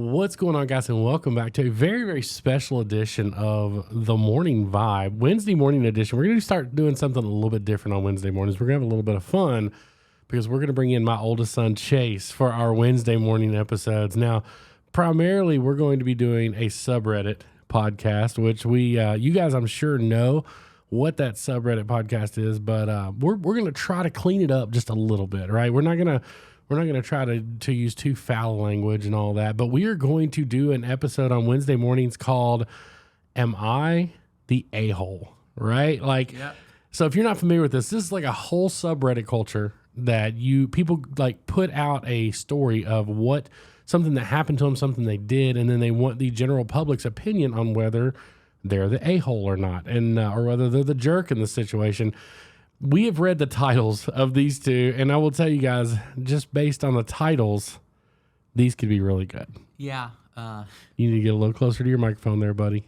What's going on, guys, and welcome back to a very, very special edition of The Morning Vibe, Wednesday morning edition. We're going to start doing something a little bit different on Wednesday mornings. We're going to have a little bit of fun because we're going to bring in my oldest son, Chase, for our Wednesday morning episodes. Now, primarily, we're going to be doing a subreddit podcast, which you guys, I'm sure, know what that subreddit podcast is, but we're going to try to clean it up just a little bit, right? We're not going to try to use too foul language and all that, but we are going to do an episode on Wednesday mornings called Am I the A-hole? Right? So if you're not familiar with this is like a whole subreddit culture that people like put out a story of something that happened to them, something they did, and then they want the general public's opinion on whether they're the a-hole or not, and or whether they're the jerk in the situation. We have read the titles of these two, and I will tell you guys, just based on the titles, these could be really good. Yeah. You need to get a little closer to your microphone there, buddy.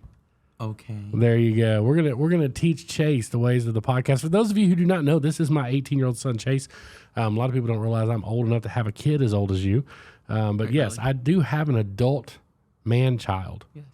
Okay. There you go. We're gonna teach Chase the ways of the podcast. For those of you who do not know, this is my 18-year-old son, Chase. A lot of people don't realize I'm old enough to have a kid as old as you. But yes, I do have an adult man-child. Yes.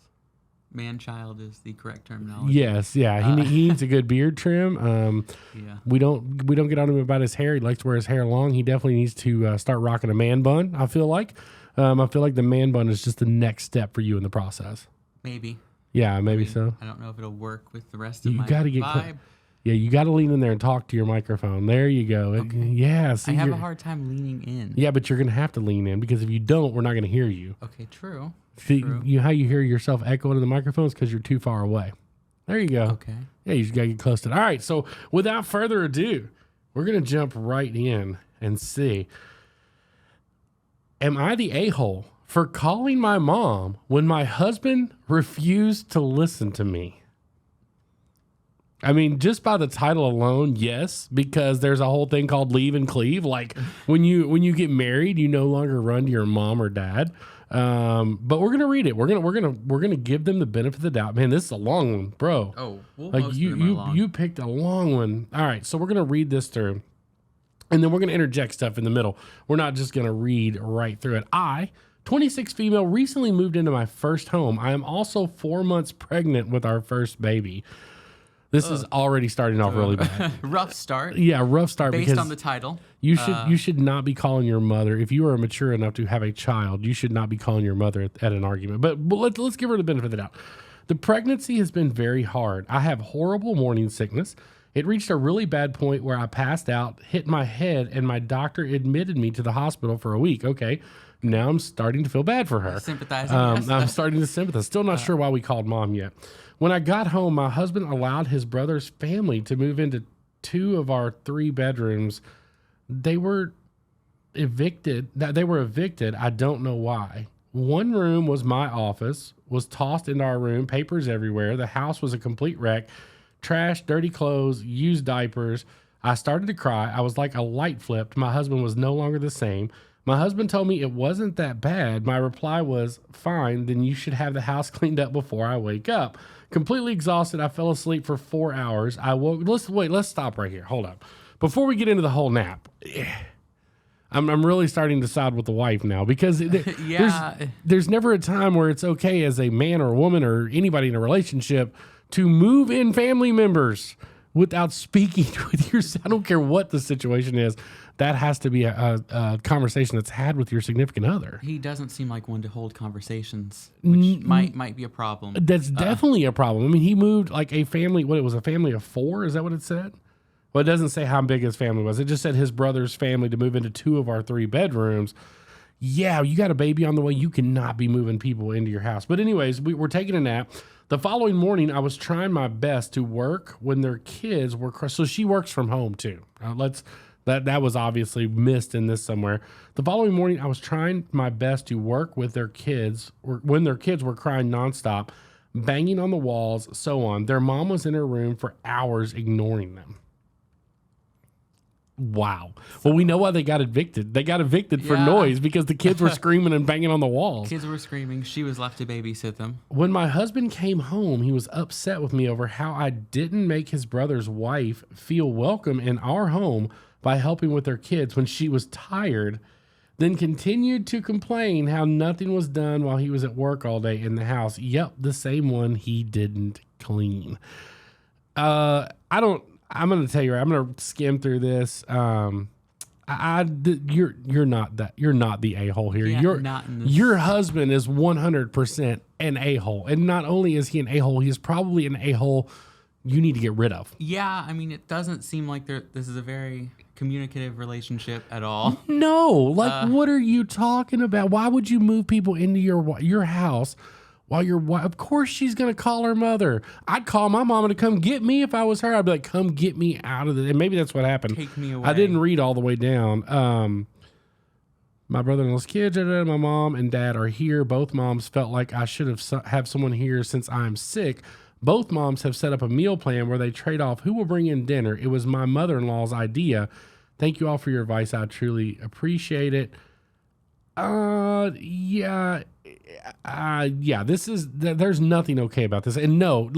Man-child is the correct terminology. Yes, yeah. He needs a good beard trim. Yeah. We don't get on him about his hair. He likes to wear his hair long. He definitely needs to start rocking a man bun, I feel like. I feel like the man bun is just the next step for you in the process. Maybe. Yeah, maybe so. I don't know if it'll work with the rest of You my got to get vibe. Yeah, you got to lean in there and talk to your microphone. There you go. Okay. Yeah. See, I have a hard time leaning in. Yeah, but you're going to have to lean in because if you don't, we're not going to hear you. Okay, true. See, True. how you hear yourself echo into the microphones because you're too far away. There you go. Okay. Yeah, you just got to get close to it. All right, so without further ado, we're going to jump right in and see. Am I the a-hole for calling my mom when my husband refused to listen to me? I mean, just by the title alone, yes, because there's a whole thing called leave and cleave. Like when you get married, you no longer run to your mom or dad. But we're gonna read it. We're gonna give them the benefit of the doubt. Man, this is a long one, bro. Oh, well, like you picked a long one. All right, so we're gonna read this through, and then we're gonna interject stuff in the middle. We're not just gonna read right through it. 26 female, recently moved into my first home. I am also 4 months pregnant with our first baby. This is already starting off really bad. Rough start. Yeah, rough start. Based because on the title. you should not be calling your mother, if you are mature enough to have a child, you should not be calling your mother at an argument. But let's give her the benefit of the doubt. The pregnancy has been very hard. I have horrible morning sickness. It reached a really bad point where I passed out, hit my head, and my doctor admitted me to the hospital for a week. Okay, now I'm starting to feel bad for her. Sympathizing. Yes. I'm starting to sympathize. Still not sure why we called mom yet. When I got home, my husband allowed his brother's family to move into 2 of our 3 bedrooms. They were evicted. I don't know why. One room was my office, was tossed into our room, papers everywhere. The house was a complete wreck. Trash, dirty clothes, used diapers. I started to cry. I was like a light flipped. My husband was no longer the same. My husband told me it wasn't that bad. My reply was, fine, then you should have the house cleaned up before I wake up. Completely exhausted, I fell asleep for 4 hours. I woke. Let's stop right here. Hold up. Before we get into the whole nap, I'm really starting to side with the wife now because there's never a time where it's okay as a man or a woman or anybody in a relationship to move in family members without speaking with your. I don't care what the situation is. That has to be a conversation that's had with your significant other. He doesn't seem like one to hold conversations, which might be a problem. That's definitely a problem. I mean, he moved like a family. What, it was a family of 4? Is that what it said? Well, it doesn't say how big his family was. It just said his brother's family to move into 2 of our 3 bedrooms. Yeah, you got a baby on the way. You cannot be moving people into your house. But anyways, we're taking a nap. The following morning, I was trying my best to work when their kids were. So she works from home too. That was obviously missed in this somewhere. The following morning, I was trying my best to work with their kids when their kids were crying nonstop, banging on the walls, so on. Their mom was in her room for hours ignoring them. Wow. Well, we know why they got evicted. They got evicted for noise because the kids were screaming and banging on the walls. Kids were screaming. She was left to babysit them. When my husband came home, he was upset with me over how I didn't make his brother's wife feel welcome in our home by helping with their kids when she was tired. then continued to complain how nothing was done while he was at work all day in the house. Yep, the same one he didn't clean. I'm going to tell you, I'm going to skim through this. You're not the a-hole here. Yeah, Your husband is 100% an a-hole. And not only is he an a-hole, he is probably an a-hole you need to get rid of. Yeah, I mean, it doesn't seem like this is a very communicative relationship at all. No, what are you talking about? Why would you move people into your house while your wife? Of course, she's gonna call her mother. I'd call my mama to come get me if I was her. I'd be like, "Come get me out of this." And maybe that's what happened. Take me away. I didn't read all the way down. My brother-in-law's kids, my mom and dad are here. Both moms felt like I should have someone here since I'm sick. Both moms have set up a meal plan where they trade off who will bring in dinner. It was my mother-in-law's idea. Thank you all for your advice. I truly appreciate it. Yeah. There's nothing okay about this. And no,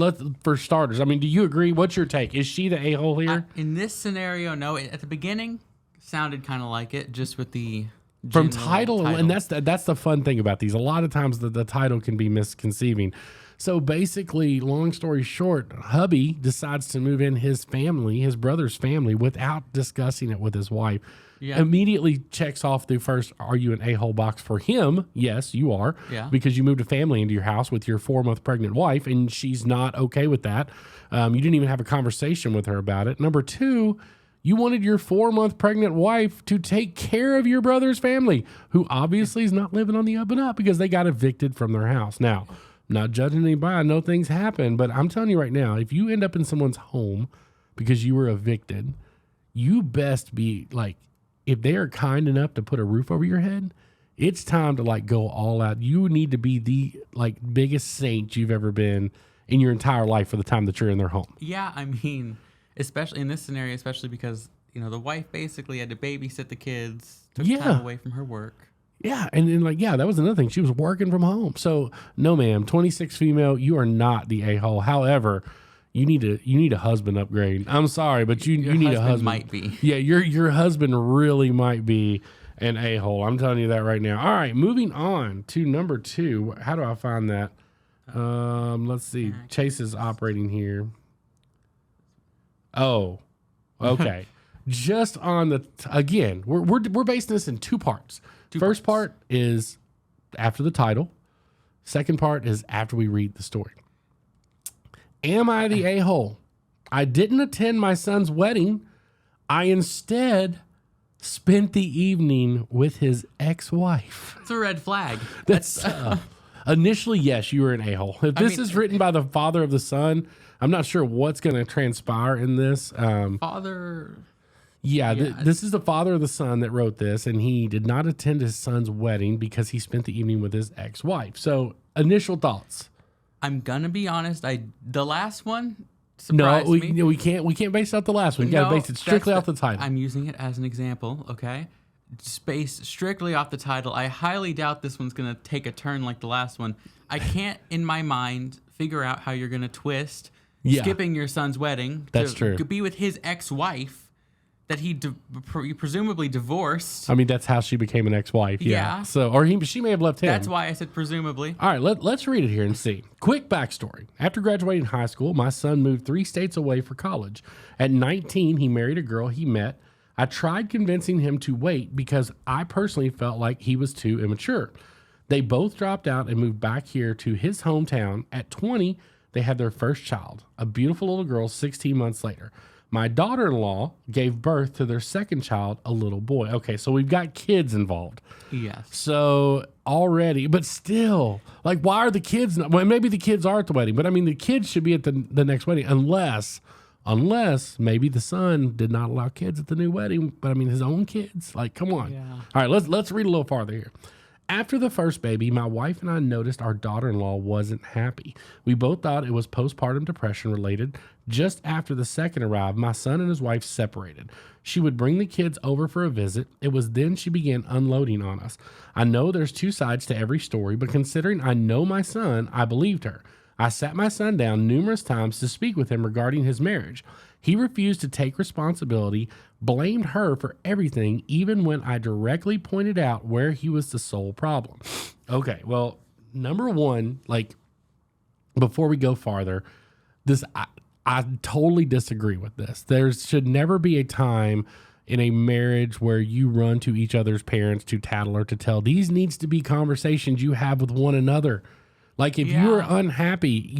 for starters, I mean, do you agree? What's your take? Is she the a-hole here? In this scenario, no. At the beginning, sounded kind of like it, just with the From title, and that's the fun thing about these. A lot of times the title can be misconceiving. So basically, long story short, hubby decides to move in his brother's family, without discussing it with his wife. Yeah. Immediately checks off the first, are you an a-hole box for him? Yes, you are. Yeah. Because you moved a family into your house with your 4-month pregnant wife, and she's not okay with that. You didn't even have a conversation with her about it. Number 2, you wanted your 4-month pregnant wife to take care of your brother's family, who obviously is not living on the up and up because they got evicted from their house. Now, not judging anybody. I know things happen, but I'm telling you right now, if you end up in someone's home because you were evicted, you best be like, if they are kind enough to put a roof over your head, it's time to go all out. You need to be the biggest saint you've ever been in your entire life for the time that you're in their home. Yeah, I mean, especially in this scenario, especially because, the wife basically had to babysit the kids, took time away from her work. Yeah, and that was another thing. She was working from home. So, no, ma'am, 26 female, you are not the a-hole. However, you need a husband upgrade. I'm sorry, but you need a husband. Might be. Yeah, your husband really might be an a-hole. I'm telling you that right now. All right, moving on to number 2. How do I find that? Let's see. Chase is operating here. Oh, okay. Just on again, we're basing this in 2 parts. First part is after the title. Second part is after we read the story. Am I the a-hole? I didn't attend my son's wedding. I instead spent the evening with his ex-wife. It's a red flag. That's initially, yes, you were an a-hole. If this is written by the father of the son, I'm not sure what's going to transpire in this. Father... Yeah, this is the father of the son that wrote this, and he did not attend his son's wedding because he spent the evening with his ex-wife. So, initial thoughts. I'm gonna be honest. The last one surprised me. No, we can't base it off the last one. You got to base it strictly off the title. I'm using it as an example. Okay, based strictly off the title. I highly doubt this one's gonna take a turn like the last one. I can't, in my mind, figure out how you're gonna twist skipping your son's wedding. That's true. Be with his ex-wife that he presumably divorced. I mean, that's how she became an ex-wife. Yeah. So, she may have left him. That's why I said presumably. All right, let's read it here and see. Quick backstory. After graduating high school, my son moved 3 states away for college. At 19, he married a girl he met. I tried convincing him to wait because I personally felt like he was too immature. They both dropped out and moved back here to his hometown. At 20, they had their first child, a beautiful little girl 16 months later. My daughter-in-law gave birth to their second child, a little boy. Okay, so we've got kids involved. Yes. So already, but still, why are the kids not? Well, maybe the kids are at the wedding, but I mean, the kids should be at the next wedding unless maybe the son did not allow kids at the new wedding, but I mean, his own kids. Come on. Yeah. All right, let's read a little farther here. After the first baby, my wife and I noticed our daughter-in-law wasn't happy. We both thought it was postpartum depression related. Just after the second arrived, my son and his wife separated. She would bring the kids over for a visit. It was then she began unloading on us. I know there's 2 sides to every story, but considering I know my son, I believed her. I sat my son down numerous times to speak with him regarding his marriage. He refused to take responsibility, blamed her for everything, even when I directly pointed out where he was the sole problem. Okay, well, number one, like, before we go farther, I totally disagree with this. There should never be a time in a marriage where you run to each other's parents to tattle or to tell. These needs to be conversations you have with one another. Like, if you're unhappy,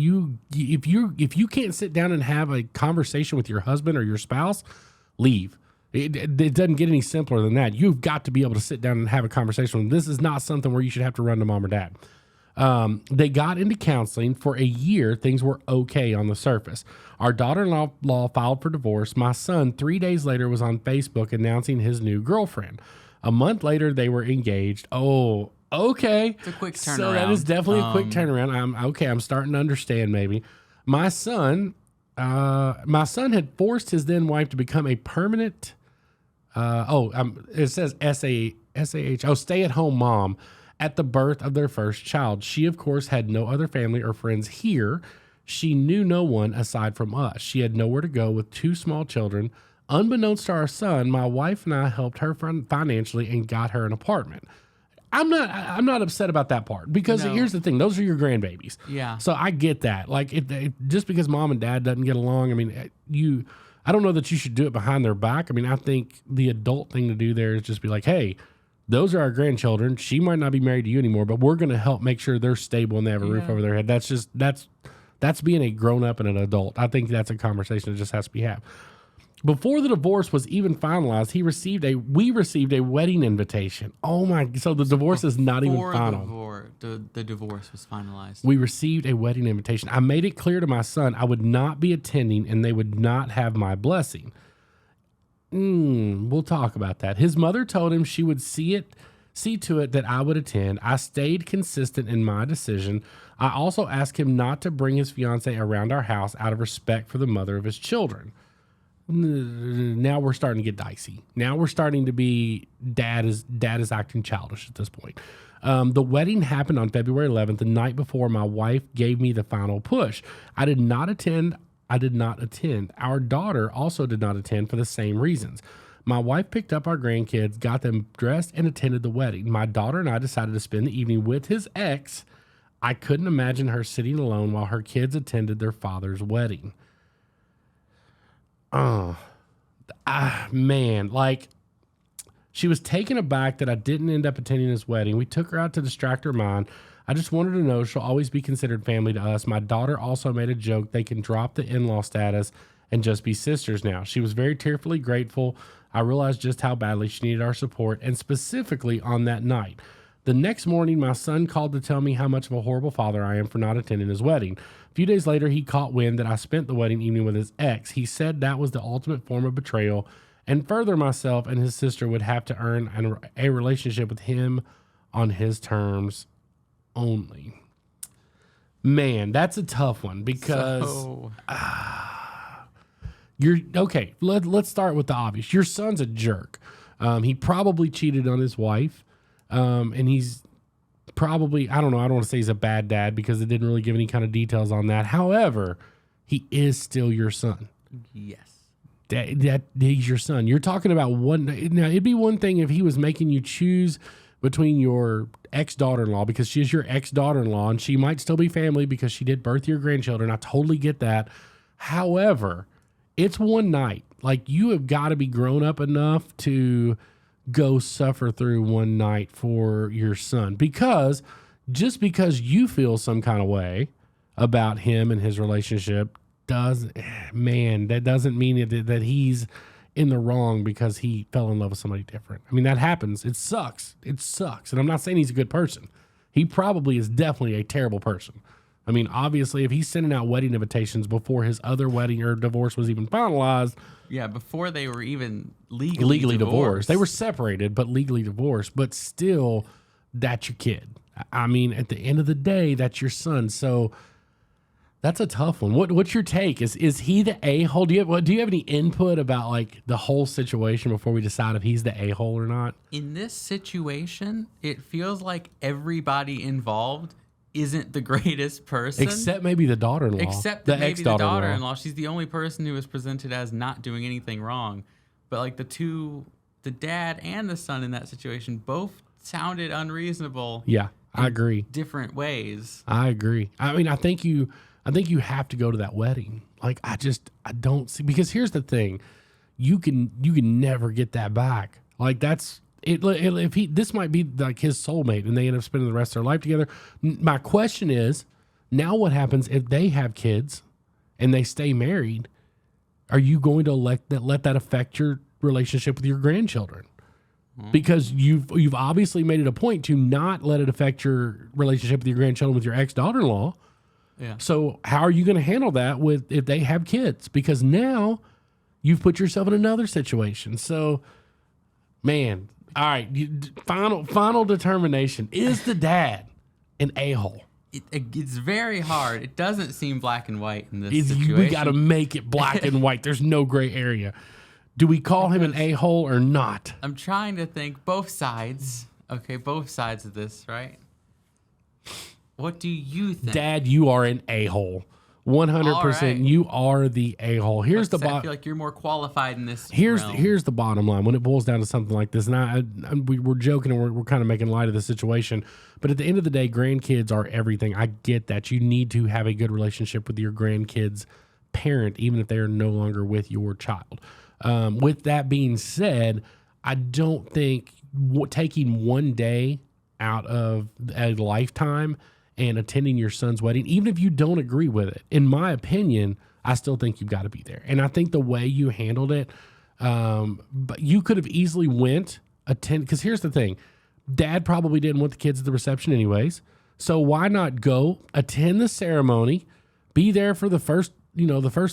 if you can't sit down and have a conversation with your husband or your spouse, leave. It doesn't get any simpler than that. You've got to be able to sit down and have a conversation. This is not something where you should have to run to mom or dad. They got into counseling for a year. Things were okay on the surface. Our daughter-in-law filed for divorce. My son, 3 days later, was on Facebook announcing his new girlfriend. A month later, they were engaged. Oh, okay. It's a quick turnaround. So that is definitely a quick turnaround. I'm starting to understand maybe. My son had forced his then wife to become a permanent, it says SAH, stay-at-home mom at the birth of their first child. She, of course, had no other family or friends here. She knew no one aside from us. She had nowhere to go with 2 small children. Unbeknownst to our son, my wife and I helped her financially and got her an apartment. I'm not upset about that part because here's the thing. Those are your grandbabies. Yeah. So I get that. Like, just because mom and dad doesn't get along, I mean, I don't know that you should do it behind their back. I mean, I think the adult thing to do there is just be like, hey, those are our grandchildren. She might not be married to you anymore, but we're going to help make sure they're stable and they have a roof over their head. That's being a grown up and an adult. I think that's a conversation that just has to be had. Before the divorce was even finalized, we received a wedding invitation. Oh my! So the divorce is not even final. The divorce was finalized. We received a wedding invitation. I made it clear to my son I would not be attending, and they would not have my blessing. We'll talk about that. His mother told him she would see to it that I would attend. I stayed consistent in my decision. I also asked him not to bring his fiance around our house out of respect for the mother of his children. Now we're starting to get dicey. Now we're starting to be dad is acting childish at this point. The wedding happened on February 11th, the night before my wife gave me the final push. I did not attend. Our daughter also did not attend for the same reasons. My wife picked up our grandkids, got them dressed, and attended the wedding. My daughter and I decided to spend the evening with his ex. I couldn't imagine her sitting alone while her kids attended their father's wedding. Man, like, she was taken aback that I didn't end up attending his wedding. We took her out to distract her mind. I just wanted to know she'll always be considered family to us. My daughter also made a joke they can drop the in-law status and just be sisters now. She was very tearfully grateful. I realized just how badly she needed our support, and specifically on that night. The next morning, my son called to tell me how much of a horrible father I am for not attending his wedding. A few days later, he caught wind that I spent the wedding evening with his ex. He said that was the ultimate form of betrayal, and further, myself and his sister would have to earn a relationship with him on his terms only. Man, that's a tough one because you're okay. Let's start with the obvious. Your son's a jerk. He probably cheated on his wife. And he's probably, I don't know, I don't want to say he's a bad dad because it didn't really give any kind of details on that. However, he is still your son. Yes. That he's your son. You're talking about now it'd be one thing if he was making you choose between your ex-daughter-in-law because she is your ex-daughter-in-law and she might still be family because she did birth your grandchildren. I totally get that. However, it's one night. Like, you have got to be grown up enough to go suffer through one night for your son, because just because you feel some kind of way about him and his relationship that doesn't mean that he's in the wrong because he fell in love with somebody different. I mean, that happens. It sucks. And I'm not saying he's a good person. He probably is definitely a terrible person. I mean, obviously, if he's sending out wedding invitations before his other wedding or divorce was even finalized. Yeah, before they were even legally divorced. They were separated, but legally divorced. But still, that's your kid. I mean, at the end of the day, that's your son. So that's a tough one. What's your take? Is he the a-hole? Do you have any input about, like, the whole situation before we decide if he's the a-hole or not? In this situation, it feels like everybody involved isn't the greatest person. Except maybe the daughter-in-law. Except that maybe the ex-daughter-in-law. daughter-in-law. She's the only person who was presented as not doing anything wrong. But like the dad and the son in that situation both sounded unreasonable. Yeah, I agree. Different ways. I agree. I mean, I think you have to go to that wedding. Like, I don't see, because here's the thing. You can never get that back. Like, that's it. If this might be like his soulmate and they end up spending the rest of their life together. My question is, now what happens if they have kids and they stay married? Are you going to let that affect your relationship with your grandchildren? Because you've obviously made it a point to not let it affect your relationship with your grandchildren with your ex-daughter-in-law. Yeah. So how are you going to handle that if they have kids? Because now you've put yourself in another situation. So, man, all right. Final determination: is the dad an a-hole? It's very hard. It doesn't seem black and white in this situation. We got to make it black and white. There's no gray area. Do we call him an a-hole or not? I'm trying to think both sides. Okay, both sides of this, right? What do you think? Dad, you are an a-hole. 100%. Right. You are the a-hole. Here's the I feel like you're more qualified in this. Here's realm. here's the bottom line when it boils down to something like this. And we're joking and we're kind of making light of the situation, but at the end of the day, grandkids are everything. I get that you need to have a good relationship with your grandkids' parent, even if they are no longer with your child. With that being said, I don't think taking one day out of a lifetime and attending your son's wedding, even if you don't agree with it, in my opinion, I still think you've got to be there. And I think the way you handled it, but you could have easily attend, because here's the thing, Dad probably didn't want the kids at the reception anyways. So why not go attend the ceremony, be there for the first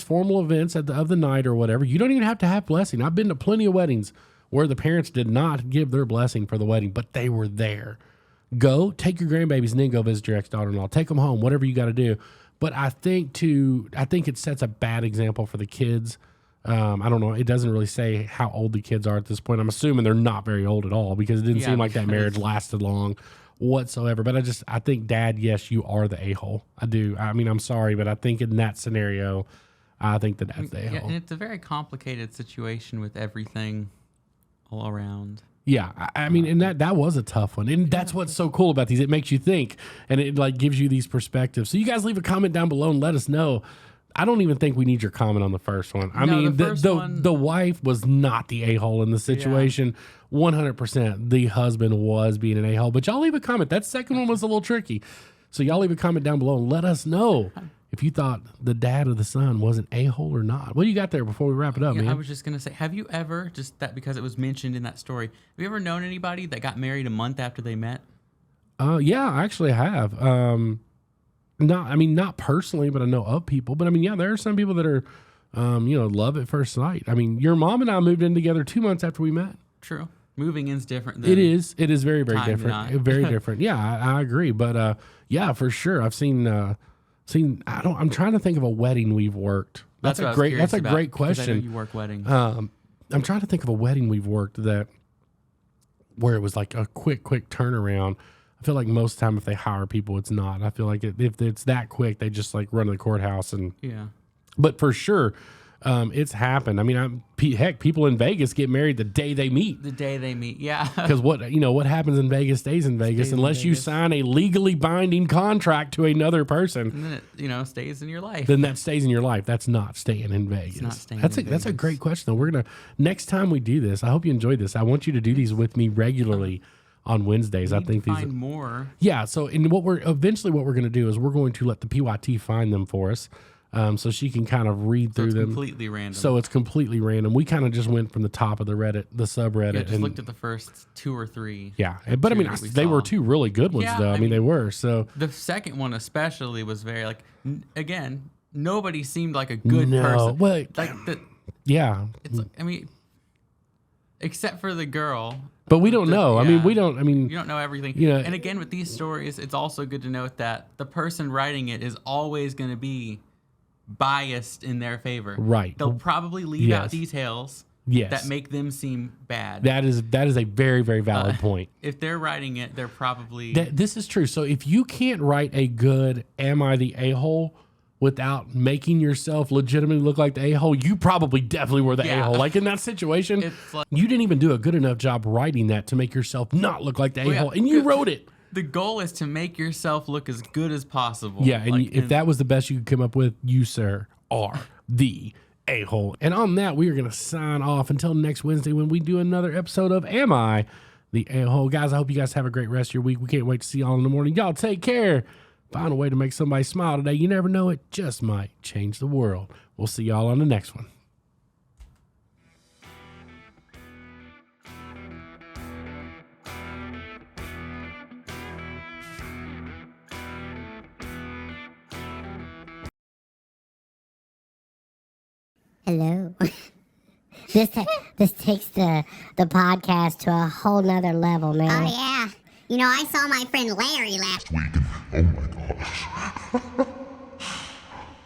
formal events of the night or whatever. You don't even have to have blessing. I've been to plenty of weddings where the parents did not give their blessing for the wedding, but they were there. Go take your grandbabies and then go visit your ex-daughter-in-law. Take them home, whatever you got to do. But I think it sets a bad example for the kids. I don't know. It doesn't really say how old the kids are at this point. I'm assuming they're not very old at all because it didn't seem like that marriage lasted long whatsoever. But I think, Dad, yes, you are the a-hole. I do. I mean, I'm sorry, but I think in that scenario, I think that that's the a-hole. Yeah, and it's a very complicated situation with everything all around. Yeah, I mean, and that was a tough one. And that's what's so cool about these. It makes you think, and it like gives you these perspectives. So you guys leave a comment down below and let us know. I don't even think we need your comment on the first one. I mean, the wife was not the a-hole in the situation. 100%. The husband was being an a-hole. But y'all leave a comment. That second one was a little tricky. So y'all leave a comment down below and let us know if you thought the dad or the son was an a-hole or not. What do you got there before we wrap it up, man? I was just going to say, have you ever, just that because it was mentioned in that story, have you ever known anybody that got married a month after they met? Yeah, I actually have. Not personally, but I know of people. But I mean, yeah, there are some people that are, love at first sight. I mean, your mom and I moved in together 2 months after we met. True. Moving in's different than It is very, very different. not. Very different. Yeah, I agree. But yeah, for sure. I've seen I'm trying to think of a wedding we've worked. That's a great question. I know you work weddings. I'm trying to think of a wedding we've worked where it was like a quick turnaround. I feel like most of the time if they hire people, it's not. I feel like if it's that quick, they just like run to the courthouse yeah. But for sure, it's happened. I mean, heck, people in Vegas get married the day they meet. The day they meet, yeah. Because what happens in Vegas stays in Vegas unless you sign a legally binding contract to another person. And then it, stays in your life. Then that stays in your life. That's not staying in Vegas. That's a great question. Though. Next time we do this, I hope you enjoyed this. I want you to do these with me regularly on Wednesdays. I think find more. Yeah. So, what we're going to do is we're going to let the PYT find them for us. So she can kind of read through them. Completely random. So it's completely random. We kind of just went from the top of the subreddit. Yeah, just looked at the first 2 or 3. Yeah, but I mean, they were 2 really good ones, though. I mean, they were. So the second one especially was very like, again, nobody seemed like a good person. Well, yeah. It's like, I mean, except for the girl. But we don't know. Yeah. You don't know everything. And again, with these stories, it's also good to note that the person writing it is always going to be biased in their favor. Right. They'll probably leave out details Yes. that make them seem bad. That is a very, very valid point. If they're writing it, they're probably This is true. So if you can't write a good "Am I the a-hole" without making yourself legitimately look like the a-hole, you probably definitely were the Yeah. a-hole. Like in that situation, It's like- you didn't even do a good enough job writing that to make yourself not look like the yeah. a-hole, and you wrote it. the goal is to make yourself look as good as possible. Yeah, and Like, if that was the best you could come up with, you, sir, are the a-hole. And on that, we are going to sign off until next Wednesday when we do another episode of Am I the A-hole? Guys, I hope you guys have a great rest of your week. We can't wait to see y'all in the morning. Y'all take care. Find a way to make somebody smile today. You never know, it just might change the world. We'll see y'all on the next one. Hello. This takes the podcast to a whole nother level, man. Oh, yeah. You know, I saw my friend Larry last week. Oh my gosh.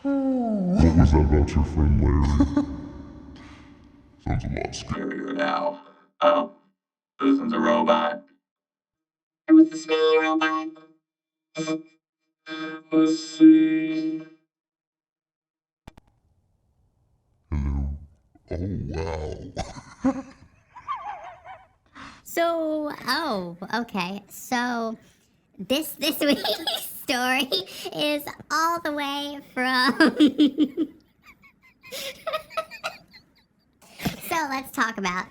What was that about your friend Larry? Sounds a lot scarier now. Oh, this one's a robot. It was the smelly robot. Let's see. Hello. Oh wow. So, okay. So, this week's story is all the way from... So, let's talk about,